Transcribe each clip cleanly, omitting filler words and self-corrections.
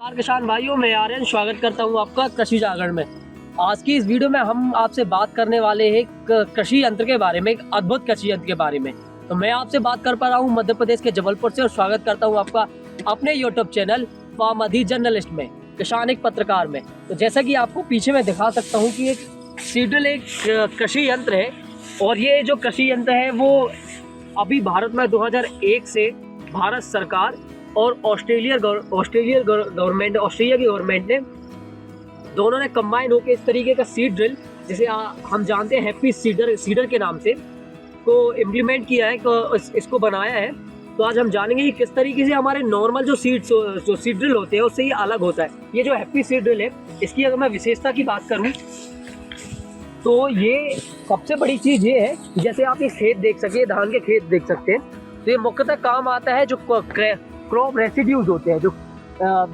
नमस्कार किसान भाइयों, मैं आर्यन स्वागत करता हूं आपका कृषि जागरण में। आज की इस वीडियो में हम आपसे बात करने वाले हैं एक कृषि यंत्र के बारे में, एक अद्भुत कृषि यंत्र के बारे में। तो मैं आपसे बात कर पा रहा हूं मध्य प्रदेश के जबलपुर से और स्वागत करता हूं आपका अपने यूट्यूब चैनल फार्मर जर्नलिस्ट में, किसान एक पत्रकार में। तो जैसा कि आपको पीछे में दिखा सकता हूँ कि एक सीडल एक कृषि यंत्र है और ये जो कृषि यंत्र है वो अभी भारत में 2001 से भारत सरकार और ऑस्ट्रेलिया की गवर्नमेंट ने दोनों ने कंबाइन होकर इस तरीके का सीड ड्रिल, जिसे हम जानते हैं हैप्पी सीडर के नाम से, को इम्प्लीमेंट किया है, इसको बनाया है। तो आज हम जानेंगे कि किस तरीके से हमारे नॉर्मल जो सीड ड्रिल होते हैं उससे ये अलग होता है। ये जो हैप्पी सीड ड्रिल है, इसकी अगर मैं विशेषता की बात करूँ तो ये सबसे बड़ी चीज़ ये है, जैसे आप ये खेत देख सके, धान के खेत देख सकते हैं, तो ये मुख्यतः काम आता है जो क्रॉप रेसिड्यूज होते हैं, जो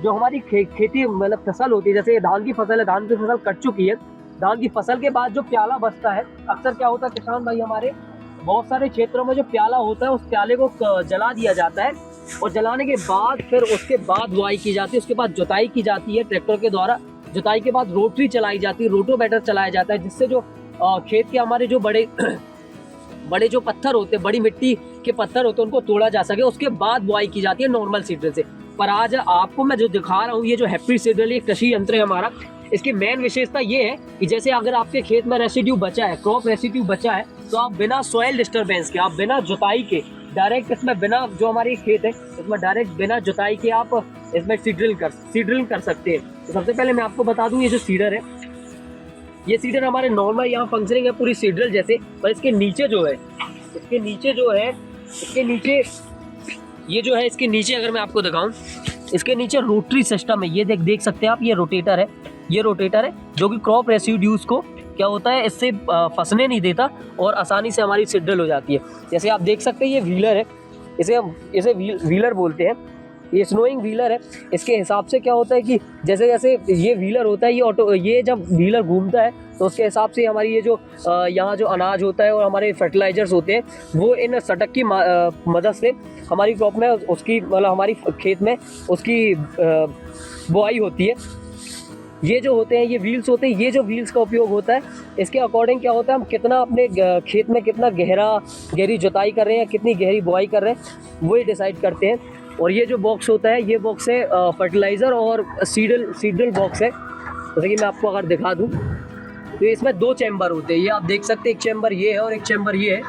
हमारी खेती मतलब फसल होती है। जैसे धान की फसल है, धान की फसल कट चुकी है, धान की फसल के बाद जो प्याला बचता है, अक्सर क्या होता है किसान भाई हमारे बहुत सारे क्षेत्रों में जो प्याला होता है उस प्याले को जला दिया जाता है और जलाने के बाद फिर उसके बाद बुआई की जाती है, उसके बाद जुताई की जाती है ट्रैक्टर के द्वारा। जुताई के बाद रोटरी चलाई जाती है, रोटोवेटर चलाया जाता है, जिससे जो खेत के हमारे जो बड़े बड़े जो पत्थर होते हैं, बड़ी मिट्टी के पत्थर होते हैं, उनको तोड़ा जा सके। उसके बाद बुआई की जाती है नॉर्मल सीडर से। पर आज आपको मैं जो दिखा रहा हूँ, ये जो हैप्पी सीडर, ये कृषि यंत्र है हमारा। इसकी मेन विशेषता ये है कि जैसे अगर आपके खेत में रेसिड्यू बचा है, क्रॉप रेसिड्यू बचा है, तो आप बिना सॉइल डिस्टर्बेंस के, आप बिना जुताई के डायरेक्ट इसमें, बिना जो हमारी खेत है इसमें डायरेक्ट बिना जुताई के आप इसमें सीडरिंग कर सकते हैं। तो सबसे पहले मैं आपको बता दूं, ये जो सीडर है, ये सीडर हमारे नॉर्मल यहाँ फंक्शनिंग है पूरी सीडर जैसे, पर इसके नीचे इसके नीचे अगर मैं आपको दिखाऊं, इसके नीचे रोटरी सिस्टम है। ये देख सकते हैं आप, ये रोटेटर है जो कि क्रॉप रेसिड्यूज को क्या होता है, इससे फंसने नहीं देता और आसानी से हमारी सीडल हो जाती है। जैसे आप देख सकते हैं, ये व्हीलर है, इसे व्हीलर बोलते हैं, ये स्नोइंग व्हीलर है। इसके हिसाब से क्या होता है कि जैसे जैसे ये व्हीलर होता है, ये जब व्हीलर घूमता है तो उसके हिसाब से हमारी ये जो यहाँ जो अनाज होता है और हमारे फर्टिलाइजर्स होते हैं, वो इन सटक की मदद से हमारी क्रॉप में उसकी, मतलब हमारी खेत में उसकी बुआई होती है। ये जो होते हैं, ये व्हील्स होते हैं, ये जो व्हील्स का उपयोग होता है, इसके अकॉर्डिंग क्या होता है, हम कितना अपने खेत में कितना गहरी जुताई कर रहे हैं, कितनी गहरी बुआई कर रहे हैं, वही डिसाइड करते हैं। और ये जो बॉक्स होता है, ये बॉक्स है फर्टिलाइज़र और सीडल बॉक्स है। जैसे कि मैं आपको अगर दिखा दूँ तो इसमें 2 चैम्बर होते हैं, ये आप देख सकते हैं, एक चैम्बर ये है और एक चैम्बर ये है।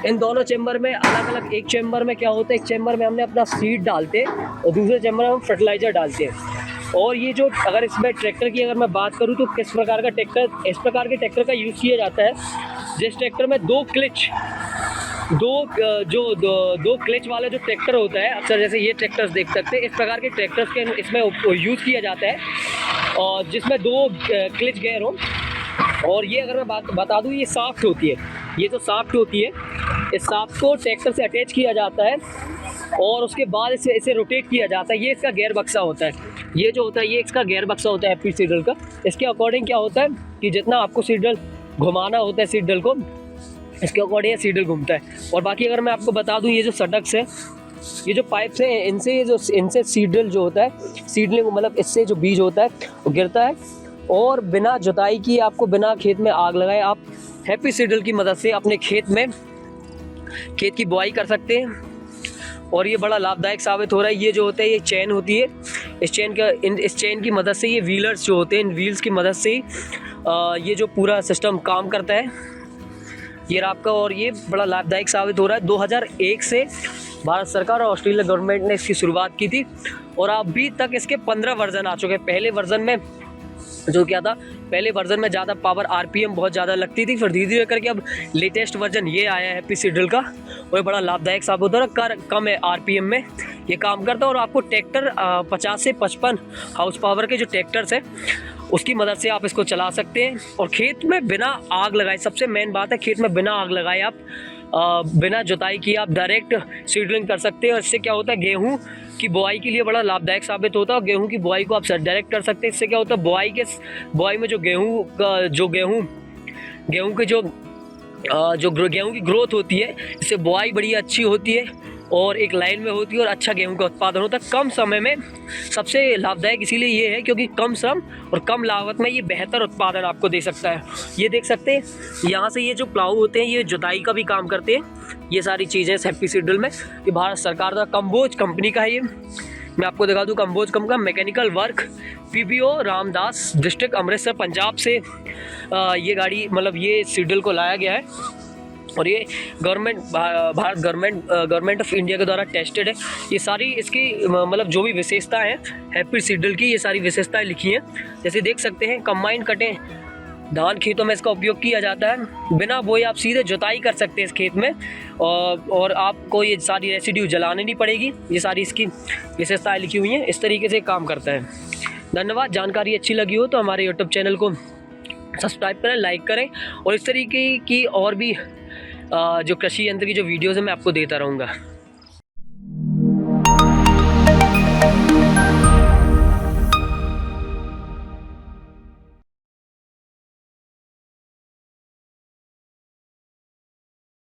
इन दोनों चैम्बर में अलग अलग, एक चैम्बर में क्या होता है, एक चैम्बर में हमने अपना सीड डालते हैं और दूसरे चैम्बर में हम फर्टिलाइज़र डालते हैं। और ये जो, अगर इसमें ट्रैक्टर की अगर मैं बात करूँ तो किस प्रकार का ट्रैक्टर, इस प्रकार के ट्रैक्टर का यूज़ किया जाता है जिस ट्रैक्टर में दो क्लच वाला जो ट्रैक्टर होता है, अक्सर जैसे ये ट्रैक्टर्स देख सकते हैं, इस प्रकार के ट्रैक्टर्स के इसमें यूज़ किया जाता है और जिसमें 2 क्लच गियर हो। और ये अगर मैं बता दूँ, ये शाफ्ट होती है, ये जो शाफ्ट होती है, इस शाफ्ट को ट्रैक्टर से अटैच किया जाता है और उसके बाद इसे रोटेट किया जाता है। ये इसका गियर बक्सा होता है, ये जो होता है, ये इसका गियर बक्सा होता है हैप्पी सीडल का। इसके अकॉर्डिंग क्या होता है कि जितना आपको सीडल घुमाना होता है सीडल को, इसके अकॉर्डिंग सीडल घूमता है। और बाकी अगर मैं आपको बता दूं, ये जो सडक्स है, ये जो पाइप्स हैं, इनसे सीडल जो होता है, सीडलिंग मतलब इससे जो बीज होता है वो गिरता है और बिना जुताई की, आपको बिना खेत में आग लगाए, आप हैप्पी सीडल की मदद से अपने खेत की बुआई कर सकते हैं और ये बड़ा लाभदायक साबित हो रहा है। ये जो होता है, ये चेन होती है, इस चेन की मदद से, ये व्हीलर्स जो होते हैं, इन व्हील्स की मदद से ये जो पूरा सिस्टम काम करता है, ये आपका, और ये बड़ा लाभदायक साबित हो रहा है। 2001 से भारत सरकार और ऑस्ट्रेलिया गवर्नमेंट ने इसकी शुरुआत की थी और अभी तक इसके 15 वर्जन आ चुके हैं। पहले वर्जन में जो क्या था, पहले वर्जन में ज़्यादा पावर आरपीएम बहुत ज़्यादा लगती थी, फिर धीरे धीरे करके अब लेटेस्ट वर्जन ये आया है हैप्पी सीडल का, और ये बड़ा लाभदायक साबित हो रहा है। कम है आरपीएम में ये काम करता है और आपको ट्रैक्टर 50 से 55 हाउस पावर के जो ट्रैक्टर्स हैं उसकी मदद से आप इसको चला सकते हैं और खेत में बिना आग लगाए, सबसे मेन बात है, खेत में बिना आग लगाए आप बिना जुताई किए आप डायरेक्ट सीडलिंग कर सकते हैं। और इससे क्या होता है, गेहूँ की बुआई के लिए बड़ा लाभदायक साबित होता है और गेहूँ की बुआई को आप डायरेक्ट कर सकते हैं। इससे क्या होता है, बुआई में जो गेहूँ की ग्रोथ होती है, इससे बुआई बड़ी अच्छी होती है और एक लाइन में होती है और अच्छा गेहूं का उत्पादन होता है कम समय में। सबसे लाभदायक इसीलिए ये है क्योंकि कम श्रम और कम लागत में ये बेहतर उत्पादन आपको दे सकता है। ये देख सकते हैं यहाँ से ये जो प्लाऊ होते हैं ये जुताई का भी काम करते हैं। ये सारी चीज़ें हैप्पी सीडल में, ये भारत सरकार का कंबोज कंपनी का है। ये मैं आपको दिखा दूँ, कंबोज कंपनी का mechanical work PBO Ramdas district Amritsar Punjab से ये गाड़ी मतलब ये सीडल को लाया गया है और ये भारत गवर्नमेंट ऑफ इंडिया के द्वारा टेस्टेड है। ये सारी इसकी मतलब जो भी विशेषताएं हैं हैप्पी सीडल की, ये सारी विशेषताएं लिखी हैं। जैसे देख सकते हैं कंबाइन कटें धान खेतों में इसका उपयोग किया जाता है। बिना बोए आप सीधे जुताई कर सकते हैं इस खेत में और आपको ये सारी रेसिड्यू जलानी नहीं पड़ेगी। ये सारी इसकी विशेषताएं लिखी हुई हैं। इस तरीके से काम करता है। धन्यवाद। जानकारी अच्छी लगी हो तो हमारे यूट्यूब चैनल को सब्सक्राइब करें, लाइक करें और इस तरीके की और भी जो कृषि यंत्र की जो वीडियोज़ है मैं आपको देता रहूँगा।